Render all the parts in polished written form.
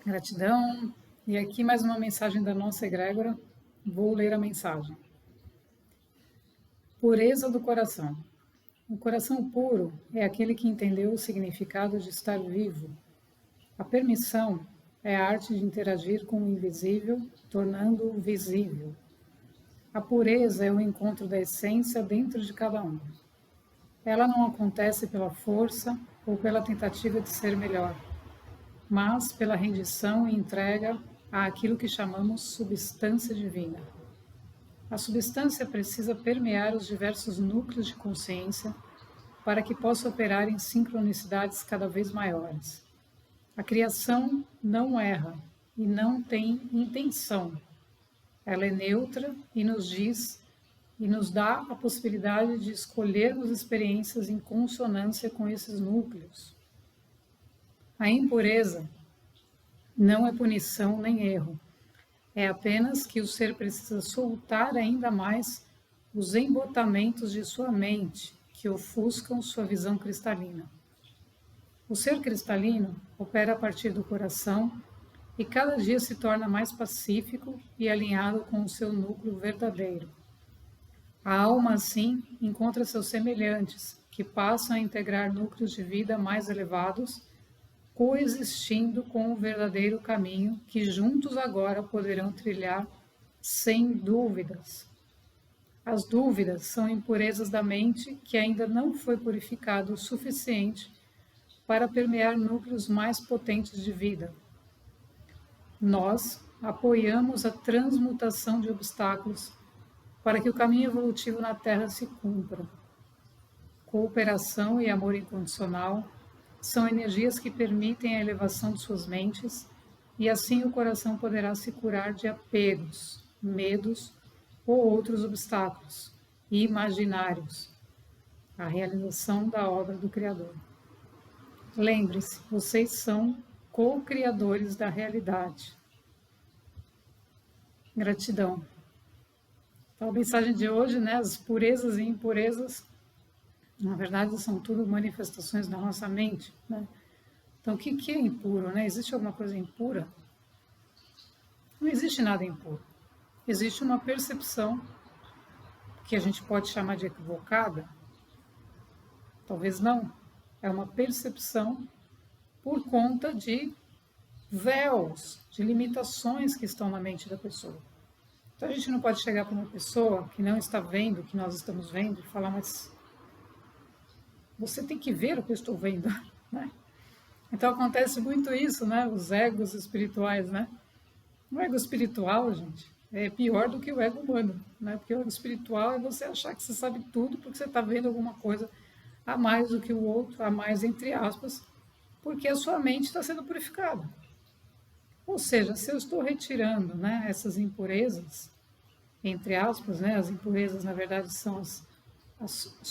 Gratidão. E aqui mais uma mensagem da nossa egrégora. Vou ler a mensagem. Pureza do coração. O coração puro é aquele que entendeu o significado de estar vivo. A permissão é a arte de interagir com o invisível, tornando-o visível. A pureza é o encontro da essência dentro de cada um. Ela não acontece pela força ou pela tentativa de ser melhor, mas pela rendição e entrega àquilo que chamamos substância divina. A substância precisa permear os diversos núcleos de consciência para que possa operar em sincronicidades cada vez maiores. A criação não erra e não tem intenção. Ela é neutra e nos dá a possibilidade de escolhermos experiências em consonância com esses núcleos. A impureza não é punição nem erro. É apenas que o ser precisa soltar ainda mais os embotamentos de sua mente que ofuscam sua visão cristalina. O ser cristalino opera a partir do coração e cada dia se torna mais pacífico e alinhado com o seu núcleo verdadeiro. A alma, assim, encontra seus semelhantes, que passam a integrar núcleos de vida mais elevados, coexistindo com o verdadeiro caminho que juntos agora poderão trilhar sem dúvidas. As dúvidas são impurezas da mente que ainda não foi purificado o suficiente para permear núcleos mais potentes de vida. Nós apoiamos a transmutação de obstáculos para que o caminho evolutivo na Terra se cumpra. Cooperação e amor incondicional são energias que permitem a elevação de suas mentes e assim o coração poderá se curar de apegos, medos ou outros obstáculos imaginários, a realização da obra do Criador. Lembre-se, vocês são co-criadores da realidade. Gratidão. Então, a mensagem de hoje, né, as purezas e impurezas, na verdade, são tudo manifestações da nossa mente, né? Então, o que é impuro, né? Existe alguma coisa impura? Não existe nada impuro. Existe uma percepção que a gente pode chamar de equivocada. Talvez não. É uma percepção por conta de véus, de limitações que estão na mente da pessoa. Então, a gente não pode chegar para uma pessoa que não está vendo o que nós estamos vendo e falar, mas você tem que ver o que eu estou vendo, né? Então acontece muito isso, né? Os egos espirituais, né? O ego espiritual, gente, é pior do que o ego humano, né? Porque o ego espiritual é você achar que você sabe tudo porque você está vendo alguma coisa a mais do que o outro, a mais entre aspas, porque a sua mente está sendo purificada. Ou seja, se eu estou retirando, né, essas impurezas, entre aspas, né? As impurezas, na verdade, são as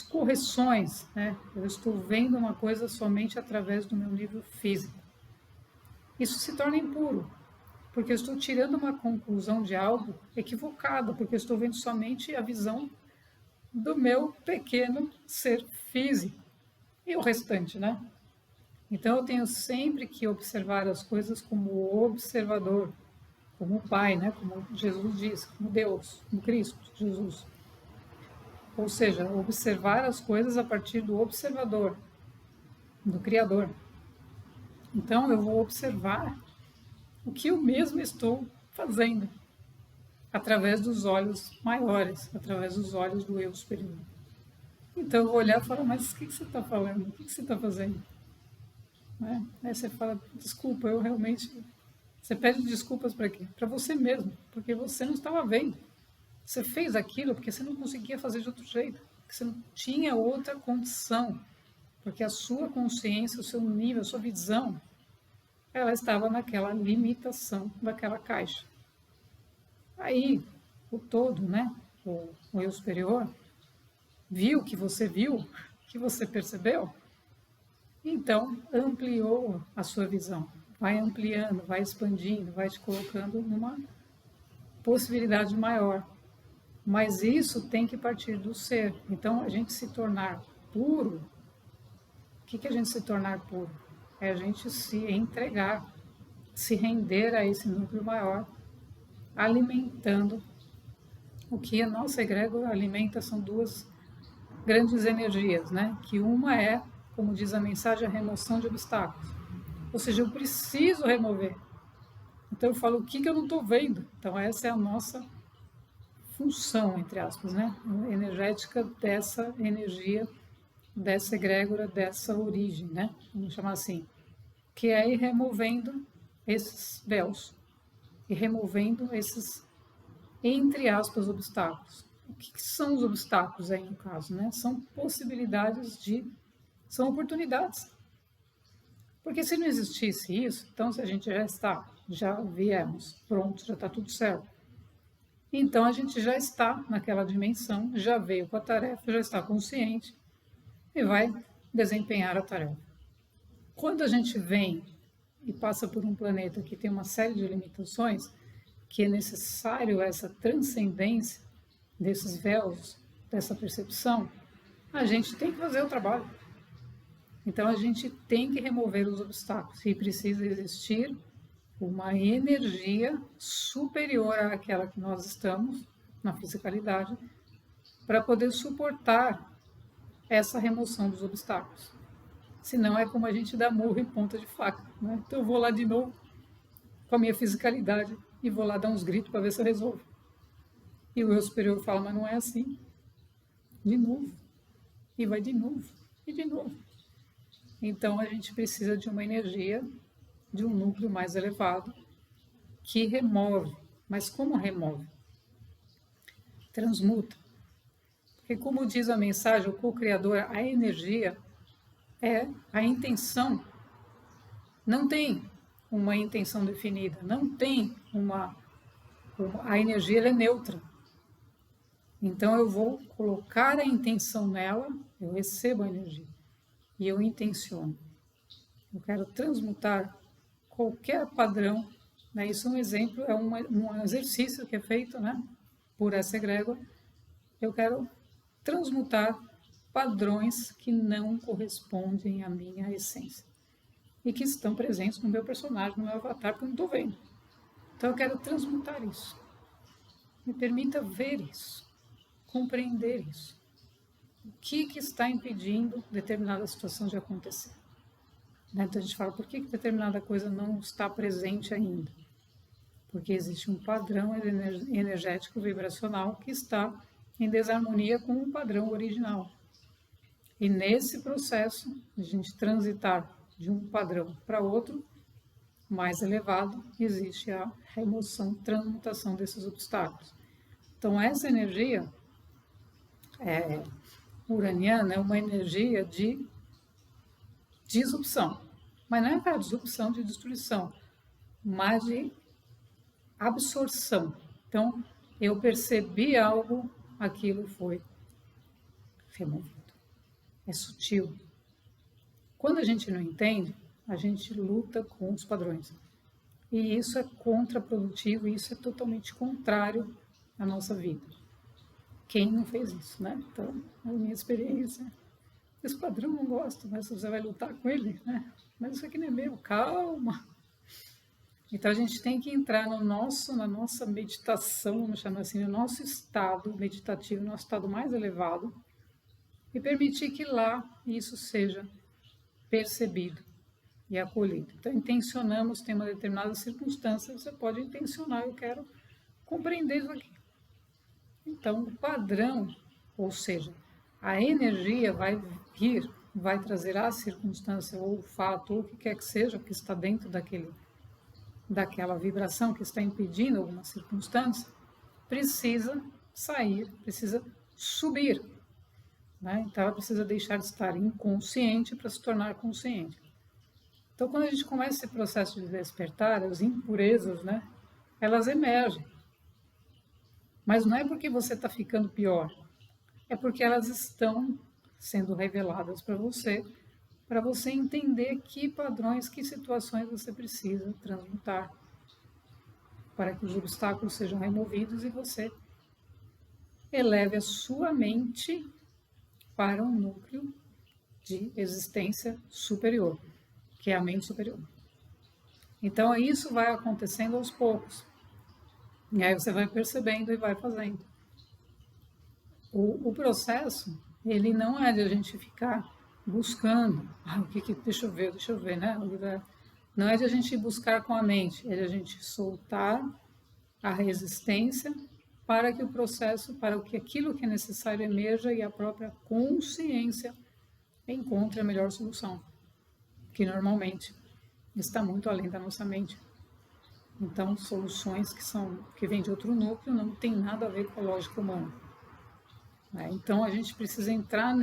correções, né? Eu estou vendo uma coisa somente através do meu nível físico. Isso se torna impuro, porque eu estou tirando uma conclusão de algo equivocada, porque eu estou vendo somente a visão do meu pequeno ser físico e o restante, né? Então eu tenho sempre que observar as coisas como observador, como o Pai, né? Como Jesus diz, como Deus, como Cristo, Jesus. Ou seja, observar as coisas a partir do observador, do Criador. Então, eu vou observar o que eu mesmo estou fazendo, através dos olhos maiores, através dos olhos do eu superior. Então, eu vou olhar e falar, mas o que você está falando? O que você está fazendo? Né? Aí você fala, desculpa, eu realmente... Você pede desculpas para quê? Para você mesmo, porque você não estava vendo. Você fez aquilo porque você não conseguia fazer de outro jeito, porque você não tinha outra condição, porque a sua consciência, o seu nível, a sua visão, ela estava naquela limitação daquela caixa. Aí, o todo, né, o eu superior, viu que você percebeu, então ampliou a sua visão, vai ampliando, vai expandindo, vai te colocando numa possibilidade maior. Mas isso tem que partir do ser. Então, a gente se tornar puro, o que é a gente se tornar puro? É a gente se entregar se render a esse núcleo maior, alimentando o que a nossa egrégora alimenta. São duas grandes energias, né? Que uma é, como diz a mensagem, a remoção de obstáculos. Ou seja, eu preciso remover. Então eu falo, o que eu não estou vendo? Então essa é a nossa função, entre aspas, né? Energética dessa energia, dessa egrégora, dessa origem, né? Vamos chamar assim. Que é ir removendo esses véus. E removendo esses, entre aspas, obstáculos. O que são os obstáculos aí no caso, né? São possibilidades são oportunidades. Porque se não existisse isso, então se a gente já viemos, pronto, já está tudo certo. Então a gente já está naquela dimensão, já veio com a tarefa, já está consciente e vai desempenhar a tarefa. Quando a gente vem e passa por um planeta que tem uma série de limitações, que é necessário essa transcendência desses véus, dessa percepção, a gente tem que fazer o trabalho. Então a gente tem que remover os obstáculos e precisa existir uma energia superior àquela que nós estamos na fisicalidade para poder suportar essa remoção dos obstáculos. Senão é como a gente dá murro em ponta de faca, né? Então eu vou lá de novo com a minha fisicalidade e vou lá dar uns gritos para ver se eu resolvo. E o eu superior fala, mas não é assim. De novo. E vai de novo. E de novo. Então a gente precisa de uma energia, de um núcleo mais elevado, que remove. Mas como remove? Transmuta. Porque como diz a mensagem, o co-criador, a energia é a intenção. Não tem uma intenção definida, não tem a energia ela é neutra. Então eu vou colocar a intenção nela, eu recebo a energia e eu intenciono. Eu quero transmutar qualquer padrão, né? Isso é um exemplo, é um exercício que é feito, né, por essa egrégora. Eu quero transmutar padrões que não correspondem à minha essência e que estão presentes no meu personagem, no meu avatar, que eu não estou vendo. Então eu quero transmutar isso. Me permita ver isso, compreender isso. O que está impedindo determinada situação de acontecer? Né? Então a gente fala, por que determinada coisa não está presente ainda? Porque existe um padrão energético vibracional que está em desarmonia com o padrão original. E nesse processo, a gente transitar de um padrão para outro, mais elevado, existe a remoção, transmutação desses obstáculos. Então essa energia uraniana é uma energia de disrupção. Mas não é para disrupção de destruição, mas de absorção. Então, eu percebi algo, aquilo foi removido. É sutil. Quando a gente não entende, a gente luta com os padrões. E isso é contraprodutivo, e isso é totalmente contrário à nossa vida. Quem não fez isso, né? Então, a minha experiência, esse padrão não gosto, mas você vai lutar com ele, né? Mas isso aqui não é meu, calma. Então a gente tem que entrar na nossa meditação, vamos chamar assim, no nosso estado meditativo, nosso estado mais elevado, e permitir que lá isso seja percebido e acolhido. Então intencionamos, tem uma determinada circunstância, você pode intencionar, eu quero compreender isso aqui. Então o padrão, ou seja, a energia vai vir, vai trazer a circunstância ou o fato, ou o que quer que seja, que está dentro daquela vibração que está impedindo alguma circunstância, precisa sair, precisa subir. Né? Então ela precisa deixar de estar inconsciente para se tornar consciente. Então quando a gente começa esse processo de despertar, as impurezas, né, elas emergem. Mas não é porque você está ficando pior, é porque elas estão sendo reveladas para você entender que padrões, que situações você precisa transmutar para que os obstáculos sejam removidos e você eleve a sua mente para um núcleo de existência superior, que é a mente superior. Então, isso vai acontecendo aos poucos. E aí você vai percebendo e vai fazendo. O processo, ele não é de a gente ficar buscando, deixa eu ver, né? Não é de a gente buscar com a mente, é de a gente soltar a resistência para que o processo, para que aquilo que é necessário emerja e a própria consciência encontre a melhor solução, que normalmente está muito além da nossa mente. Então, soluções que vêm de outro núcleo não tem nada a ver com a lógica humana. Né? Então, a gente precisa entrar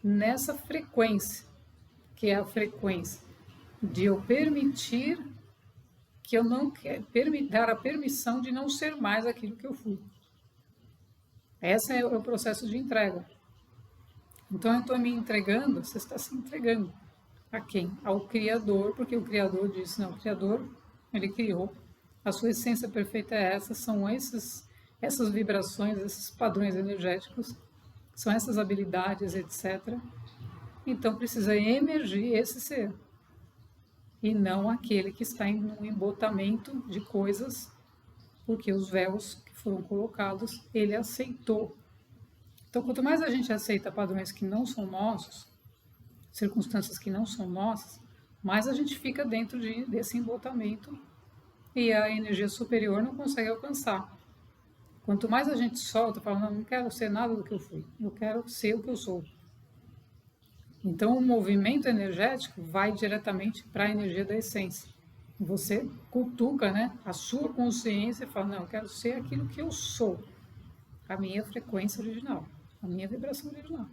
nessa frequência, que é a frequência de eu permitir que eu não quero dar a permissão de não ser mais aquilo que eu fui. Esse é o processo de entrega. Então, eu estou me entregando, você está se entregando a quem? Ao Criador, porque o Criador disse, não, o Criador, ele criou, a sua essência perfeita é essa, são essas vibrações, esses padrões energéticos, são essas habilidades, etc. Então, precisa emergir esse ser, e não aquele que está em um embotamento de coisas, porque os véus que foram colocados, ele aceitou. Então, quanto mais a gente aceita padrões que não são nossos, circunstâncias que não são nossas, mais a gente fica dentro desse embotamento e a energia superior não consegue alcançar. Quanto mais a gente solta, fala, não quero ser nada do que eu fui, eu quero ser o que eu sou. Então, o movimento energético vai diretamente para a energia da essência. Você cutuca, né, a sua consciência e fala, não, eu quero ser aquilo que eu sou, a minha frequência original, a minha vibração original.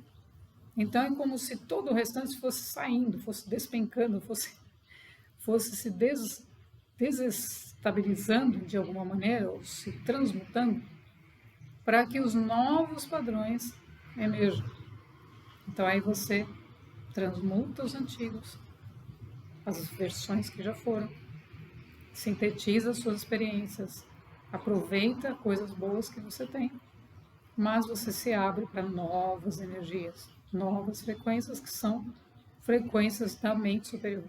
Então, é como se todo o restante fosse saindo, fosse despencando, fosse se desestabilizando de alguma maneira, ou se transmutando, para que os novos padrões emerjam. Então, aí você transmuta os antigos, as versões que já foram, sintetiza as suas experiências, aproveita coisas boas que você tem, mas você se abre para novas energias, novas frequências que são frequências da mente superior.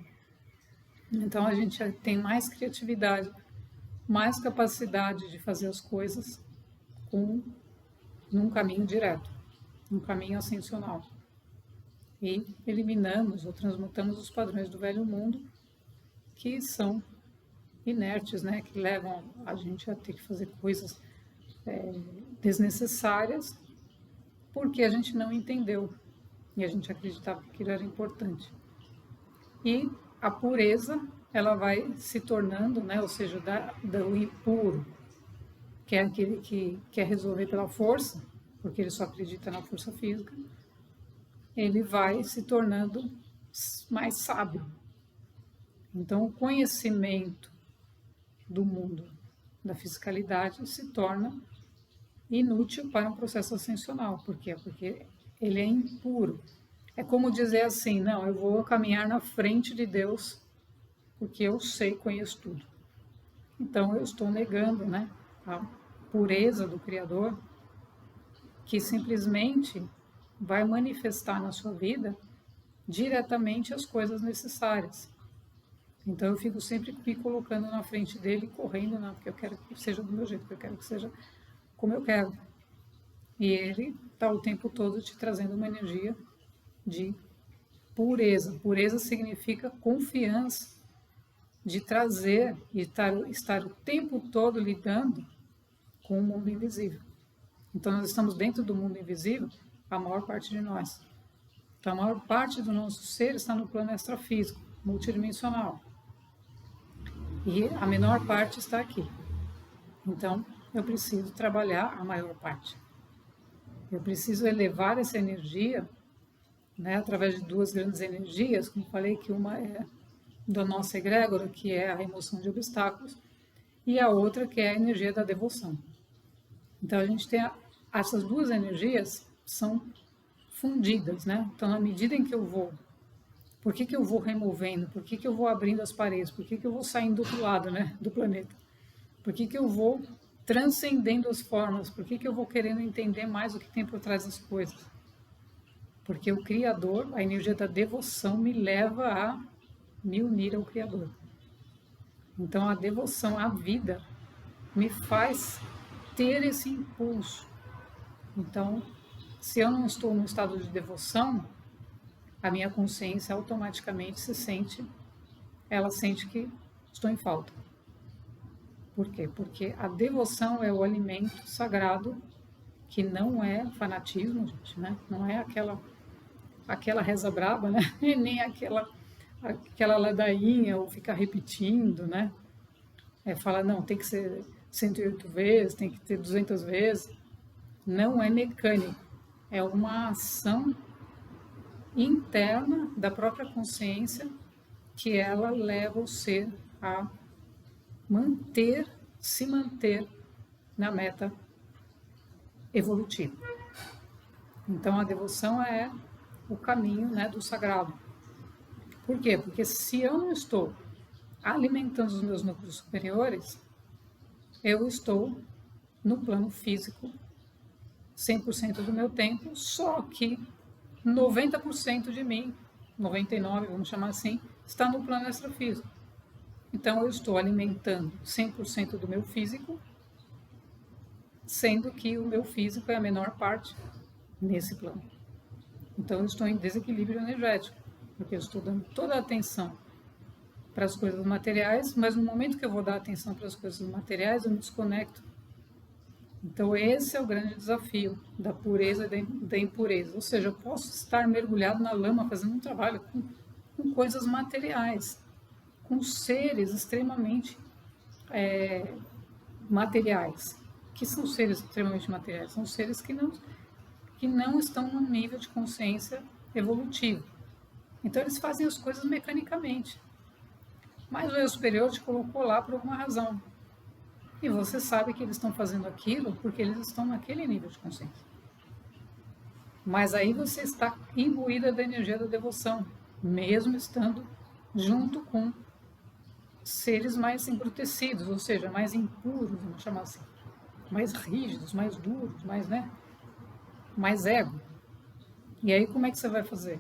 Então a gente tem mais criatividade, mais capacidade de fazer as coisas num caminho direto, num caminho ascensional. E eliminamos ou transmutamos os padrões do velho mundo que são inertes, né? Que levam a gente a ter que fazer coisas desnecessárias porque a gente não entendeu e a gente acreditava que aquilo era importante. E a pureza, ela vai se tornando, né? Ou seja, do impuro, que é aquele que quer resolver pela força, porque ele só acredita na força física, ele vai se tornando mais sábio. Então, o conhecimento do mundo da fisicalidade se torna inútil para um processo ascensional. Por quê? Porque ele é impuro. É como dizer assim, não, eu vou caminhar na frente de Deus porque eu sei, conheço tudo. Então, eu estou negando, né, a pureza do Criador, que simplesmente vai manifestar na sua vida diretamente as coisas necessárias. Então eu fico sempre me colocando na frente dele, correndo, não, porque eu quero que seja do meu jeito, porque eu quero que seja como eu quero. E ele está o tempo todo te trazendo uma energia de pureza. Pureza significa confiança, de trazer e estar o tempo todo lidando com o mundo invisível. Então nós estamos dentro do mundo invisível, a maior parte de nós. Então, a maior parte do nosso ser está no plano extrafísico, multidimensional. E a menor parte está aqui. Então, eu preciso trabalhar a maior parte. Eu preciso elevar essa energia, né, através de duas grandes energias, como falei, que uma é da nossa egrégora, que é a remoção de obstáculos, e a outra que é a energia da devoção. Então, a gente tem essas duas energias são fundidas, né? Então, na medida em que eu vou, por que eu vou removendo? Por que eu vou abrindo as paredes? Por que eu vou saindo do outro lado, né, do planeta? Por que eu vou transcendendo as formas? Por que eu vou querendo entender mais o que tem por trás das coisas? Porque o Criador, a energia da devoção, me leva a me unir ao Criador. Então, a devoção à vida me faz ter esse impulso. Então, se eu não estou num estado de devoção, a minha consciência automaticamente ela sente que estou em falta. Por quê? Porque a devoção é o alimento sagrado, que não é fanatismo, gente, né? Não é aquela reza braba, né? E nem aquela ladainha ou ficar repetindo, né? Fala, não, tem que ser 108 vezes, tem que ter 200 vezes. Não é mecânico, é uma ação interna da própria consciência que ela leva o ser a se manter na meta evolutiva. Então a devoção é o caminho, né, do sagrado. Por quê? Porque se eu não estou alimentando os meus núcleos superiores, eu estou no plano físico 100% do meu tempo, só que 90% de mim, 99%, vamos chamar assim, está no plano extrafísico. Então eu estou alimentando 100% do meu físico, sendo que o meu físico é a menor parte nesse plano. Então eu estou em desequilíbrio energético, porque eu estou dando toda a atenção para as coisas materiais, mas no momento que eu vou dar atenção para as coisas materiais, eu me desconecto. Então esse é o grande desafio da pureza e da impureza. Ou seja, eu posso estar mergulhado na lama fazendo um trabalho com coisas materiais, com seres extremamente materiais. Que são seres extremamente materiais? São seres que não estão num nível de consciência evolutivo. Então eles fazem as coisas mecanicamente. Mas o eu superior te colocou lá por alguma razão. E você sabe que eles estão fazendo aquilo porque eles estão naquele nível de consciência. Mas aí você está imbuída da energia da devoção, mesmo estando junto com seres mais embrutecidos, ou seja, mais impuros, vamos chamar assim, mais rígidos, mais duros, mais ego. E aí como é que você vai fazer?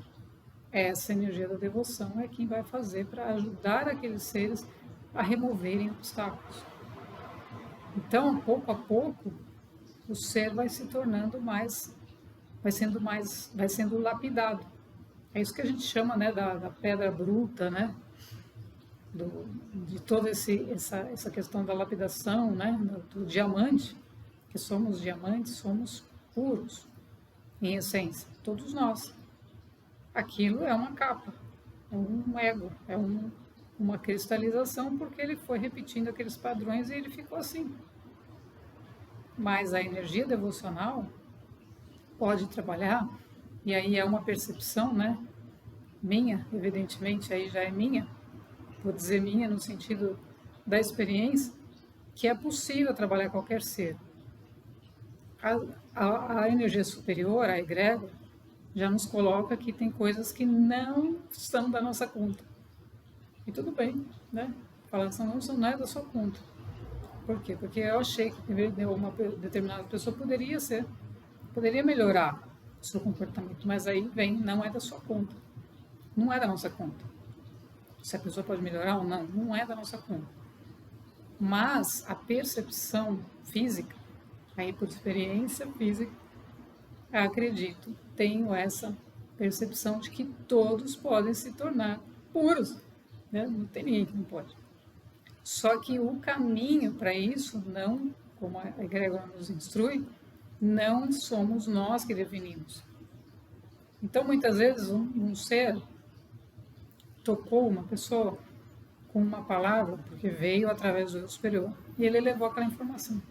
Essa energia da devoção é quem vai fazer para ajudar aqueles seres a removerem obstáculos. Então, pouco a pouco, o ser vai se tornando vai sendo lapidado. É isso que a gente chama, né, da pedra bruta, né, de toda essa questão da lapidação, né, do diamante, que somos diamantes, somos puros, em essência, todos nós. Aquilo é uma capa, é um ego, uma cristalização, porque ele foi repetindo aqueles padrões e ele ficou assim. Mas a energia devocional pode trabalhar, e aí é uma percepção, né? Minha, evidentemente, aí já é minha, vou dizer minha no sentido da experiência, que é possível trabalhar qualquer ser. A energia superior, a egrégora, já nos coloca que tem coisas que não são da nossa conta. E tudo bem, né? Falar que não é da sua conta. Por quê? Porque eu achei que uma determinada pessoa poderia melhorar o seu comportamento, mas aí vem, não é da sua conta. Não é da nossa conta. Se a pessoa pode melhorar ou não, não é da nossa conta. Mas a percepção física, aí por experiência física, acredito, tenho essa percepção de que todos podem se tornar puros, né? Não tem ninguém que não pode. Só que o caminho para isso, não, como a egrégora nos instrui, não somos nós que definimos. Então, muitas vezes, um ser tocou uma pessoa com uma palavra, porque veio através do eu superior, e ele levou aquela informação.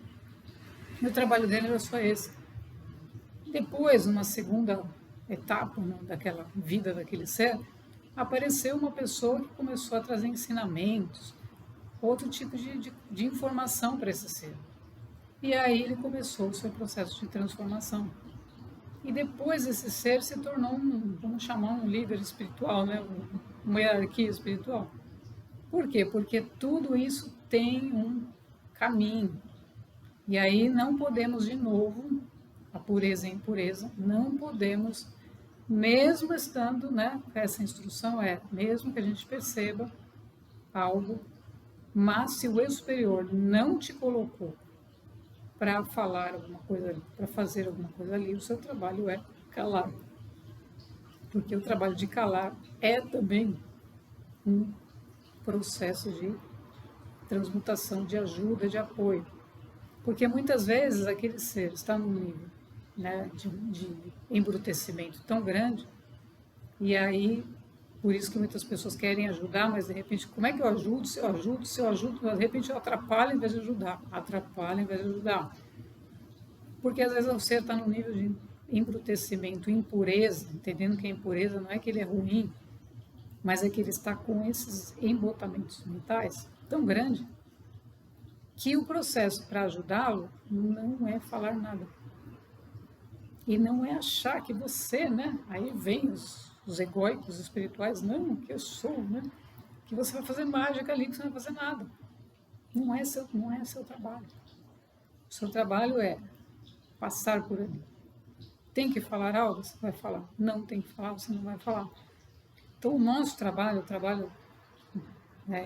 E o trabalho dele era só esse. Depois, numa segunda etapa, né, daquela vida daquele ser, apareceu uma pessoa que começou a trazer ensinamentos, outro tipo de informação para esse ser. E aí ele começou o seu processo de transformação. E depois esse ser se tornou vamos chamar um líder espiritual, né? Uma hierarquia espiritual. Por quê? Porque tudo isso tem um caminho. E aí não podemos, de novo, a pureza e a impureza, não podemos, mesmo estando, né? Essa instrução mesmo que a gente perceba algo Mas se o eu superior não te colocou para falar alguma coisa ali, para fazer alguma coisa ali, o seu trabalho é calar. Porque o trabalho de calar é também um processo de transmutação, de ajuda, de apoio. Porque muitas vezes aquele ser está num nível, né, de embrutecimento tão grande, e aí, por isso que muitas pessoas querem ajudar, mas de repente, como é que eu ajudo? Se eu ajudo, de repente eu atrapalho em vez de ajudar. Atrapalho em vez de ajudar. Porque às vezes o ser está num nível de embrutecimento, impureza, entendendo que a impureza não é que ele é ruim, mas é que ele está com esses embotamentos mentais tão grande que o processo para ajudá-lo não é falar nada. E não é achar que você, né? Aí vem os egóicos espirituais, não, que eu sou, né? Que você vai fazer mágica ali, que você não vai fazer nada. Não é seu trabalho. O seu trabalho é passar por ali. Tem que falar algo? Você vai falar. Não tem que falar? Você não vai falar. Então, o nosso trabalho, o trabalho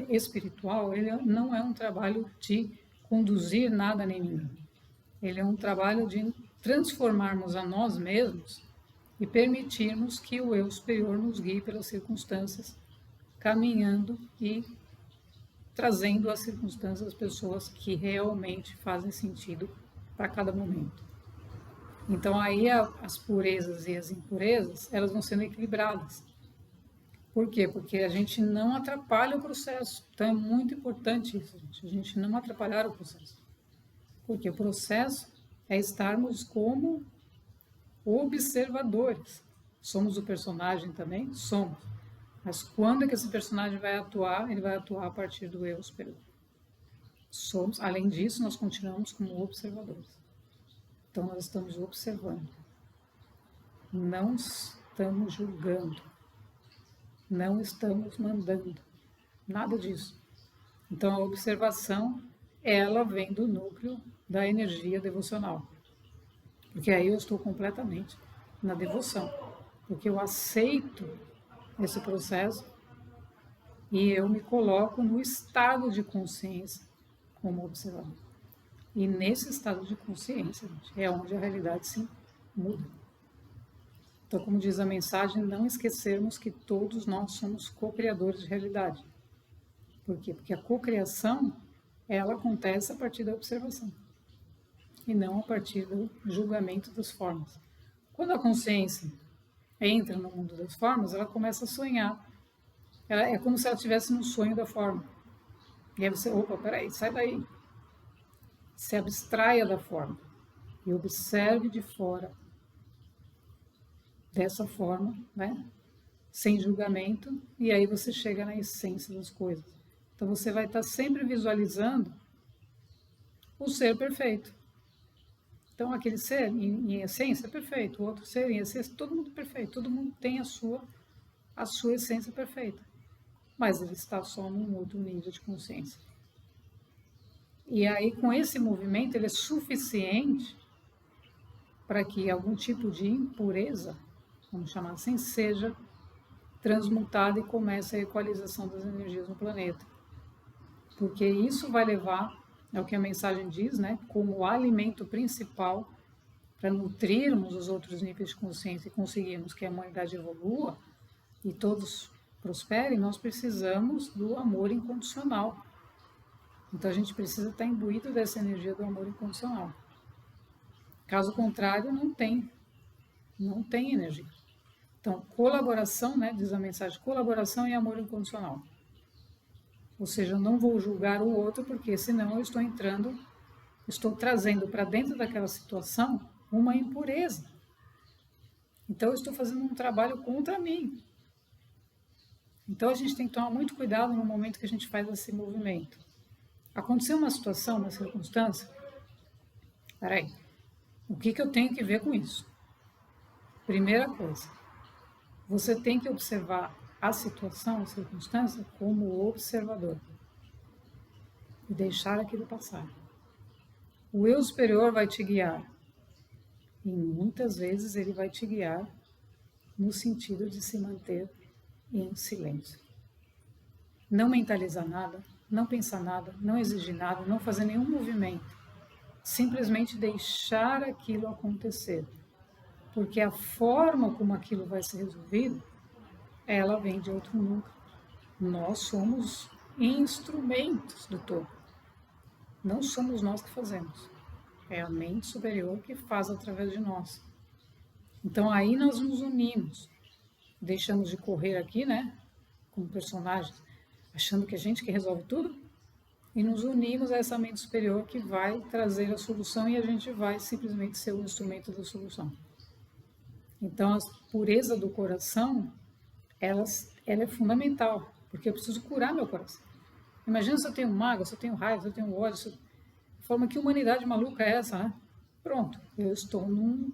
espiritual, ele não é um trabalho de conduzir nada nem ninguém. Ele é um trabalho de transformarmos a nós mesmos e permitirmos que o eu superior nos guie pelas circunstâncias, caminhando e trazendo às circunstâncias as pessoas que realmente fazem sentido para cada momento. Então aí as purezas e as impurezas, elas vão sendo equilibradas. Por quê? Porque a gente não atrapalha o processo. Então é muito importante isso, gente. A gente não atrapalhar o processo. Porque o processo é estarmos como observadores. Somos o personagem também? Somos. Mas quando é que esse personagem vai atuar? Ele vai atuar a partir do eu superior. Somos, além disso, nós continuamos como observadores. Então nós estamos observando. Não estamos julgando. Não estamos mandando. Nada disso. Então a observação, ela vem do núcleo da energia devocional. Porque aí eu estou completamente na devoção. Porque eu aceito esse processo e eu me coloco no estado de consciência como observador. E nesse estado de consciência, gente, é onde a realidade se muda. Então, como diz a mensagem, não esquecermos que todos nós somos co-criadores de realidade. Por quê? Porque a cocriação, ela acontece a partir da observação e não a partir do julgamento das formas. Quando a consciência entra no mundo das formas, ela começa a sonhar. É como se ela estivesse no sonho da forma. E aí você, opa, peraí, sai daí. Se abstraia da forma e observe de fora dessa forma, né? Sem julgamento, e aí você chega na essência das coisas. Então você vai estar sempre visualizando o ser perfeito. Então aquele ser em essência é perfeito, o outro ser em essência, todo mundo é perfeito, todo mundo tem a sua essência perfeita. Mas ele está só num outro nível de consciência. E aí, com esse movimento, ele é suficiente para que algum tipo de impureza, vamos chamar assim, seja transmutada e comece a equalização das energias no planeta. Porque isso vai levar, é o que a mensagem diz, né, como o alimento principal para nutrirmos os outros níveis de consciência e conseguirmos que a humanidade evolua e todos prosperem, nós precisamos do amor incondicional. Então a gente precisa estar imbuído dessa energia do amor incondicional. Caso contrário, não tem energia. Então, colaboração, né, diz a mensagem, colaboração e amor incondicional. Ou seja, eu não vou julgar o outro, porque senão eu estou trazendo para dentro daquela situação uma impureza. Então eu estou fazendo um trabalho contra mim. Então a gente tem que tomar muito cuidado no momento que a gente faz esse movimento. Aconteceu uma situação, uma circunstância, peraí, o que eu tenho que ver com isso? Primeira coisa, você tem que observar a situação, a circunstância, como observador e deixar aquilo passar. O eu superior vai te guiar e muitas vezes ele vai te guiar no sentido de se manter em silêncio. Não mentalizar nada, não pensar nada, não exigir nada, não fazer nenhum movimento. Simplesmente deixar aquilo acontecer. Porque a forma como aquilo vai ser resolvido, ela vem de outro núcleo. Nós somos instrumentos do todo. Não somos nós que fazemos. É a mente superior que faz através de nós. Então aí nós nos unimos. Deixamos de correr aqui, né? Como personagens, achando que a gente que resolve tudo. E nos unimos a essa mente superior que vai trazer a solução e a gente vai simplesmente ser o instrumento da solução. Então a pureza do coração, ela é fundamental, porque eu preciso curar meu coração. Imagina se eu tenho mágoa, se eu tenho raiva, se eu tenho ódio, se eu... forma que humanidade maluca é essa, né? Pronto, eu estou num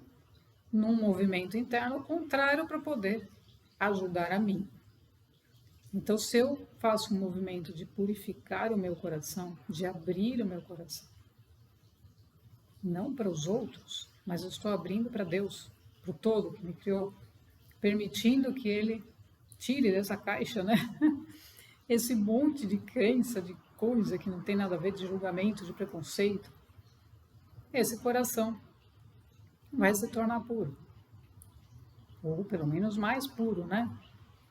movimento interno contrário para poder ajudar a mim. Então, se eu faço um movimento de purificar o meu coração, de abrir o meu coração, não para os outros, mas eu estou abrindo para Deus, para o todo que me criou, permitindo que Ele tire dessa caixa, né? Esse monte de crença, de coisa que não tem nada a ver, de julgamento, de preconceito. Esse coração vai se tornar puro. Ou pelo menos mais puro, né?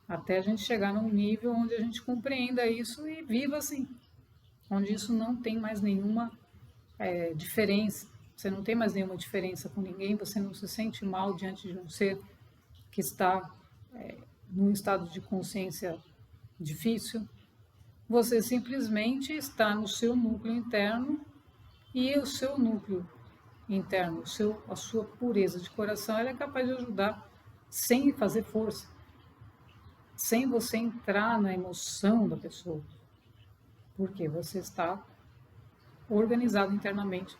Até a gente chegar num nível onde a gente compreenda isso e viva assim. Onde isso não tem mais nenhuma diferença. Você não tem mais nenhuma diferença com ninguém, você não se sente mal diante de um ser que está num estado de consciência difícil. Você simplesmente está no seu núcleo interno e o seu núcleo interno, a sua pureza de coração, ela é capaz de ajudar sem fazer força, sem você entrar na emoção da pessoa, porque você está organizado internamente,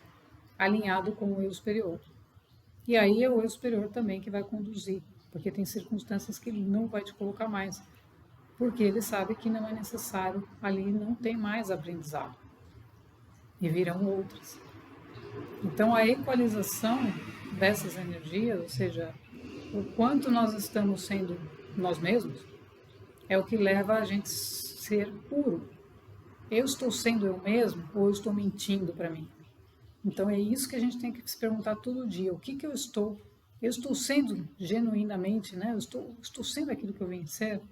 alinhado com o eu superior. E aí é o eu superior também que vai conduzir, porque tem circunstâncias que ele não vai te colocar mais, porque ele sabe que não é necessário, ali não tem mais aprendizado, e virão outras. Então a equalização dessas energias, ou seja, o quanto nós estamos sendo nós mesmos, é o que leva a gente a ser puro. Eu estou sendo eu mesmo ou eu estou mentindo para mim? Então é isso que a gente tem que se perguntar todo dia. O que eu estou? Eu estou sendo genuinamente, né? Eu estou sendo aquilo que eu vim ser?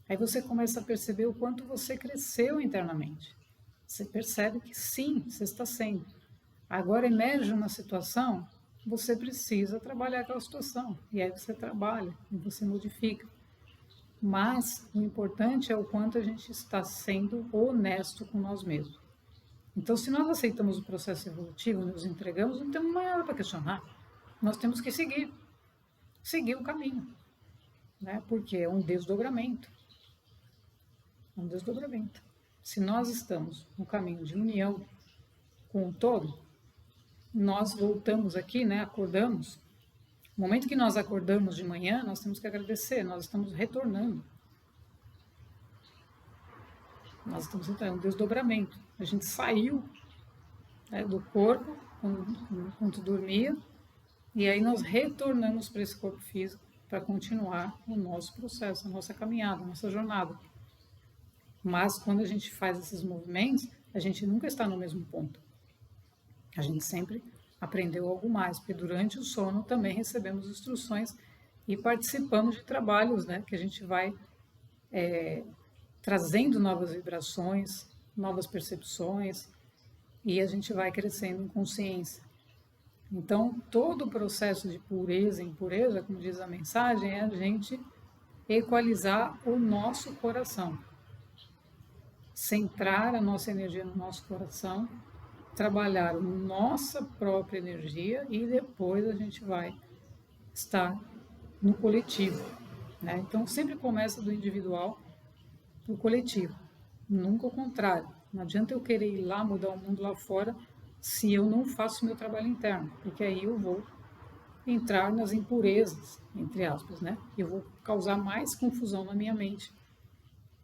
Aí você começa a perceber o quanto você cresceu internamente. Você percebe que sim, você está sendo. Agora emerge uma situação, você precisa trabalhar aquela situação. E aí você trabalha e você modifica. Mas o importante é o quanto a gente está sendo honesto com nós mesmos. Então, se nós aceitamos o processo evolutivo, nos entregamos, não temos mais nada para questionar. Nós temos que seguir o caminho, né? Porque é um desdobramento. É um desdobramento. Se nós estamos no caminho de união com o todo, nós voltamos aqui, né? Acordamos. No momento que nós acordamos de manhã, nós temos que agradecer, nós estamos retornando. Nós estamos entrando em um desdobramento. A gente saiu, né, do corpo quando dormia, e aí nós retornamos para esse corpo físico para continuar o nosso processo, a nossa caminhada, a nossa jornada. Mas quando a gente faz esses movimentos, a gente nunca está no mesmo ponto. A gente sempre aprendeu algo mais, porque durante o sono também recebemos instruções e participamos de trabalhos, né, que a gente vai trazendo novas vibrações, novas percepções, e a gente vai crescendo em consciência. Então, todo o processo de pureza e impureza, como diz a mensagem, é a gente equalizar o nosso coração, centrar a nossa energia no nosso coração, trabalhar nossa própria energia e depois a gente vai estar no coletivo, né? Então, sempre começa do individual para o coletivo, nunca o contrário. Não adianta eu querer ir lá mudar o mundo lá fora se eu não faço o meu trabalho interno, porque aí eu vou entrar nas impurezas, entre aspas, né? Eu vou causar mais confusão na minha mente,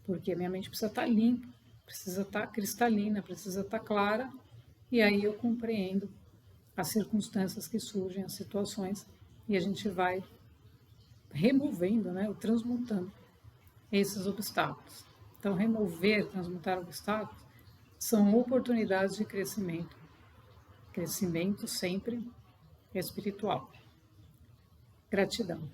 porque a minha mente precisa estar limpa, precisa estar cristalina, precisa estar clara, e aí eu compreendo as circunstâncias que surgem, as situações, e a gente vai removendo, né, ou transmutando esses obstáculos. Então, remover, transmutar obstáculos são oportunidades de crescimento. Crescimento sempre espiritual. Gratidão.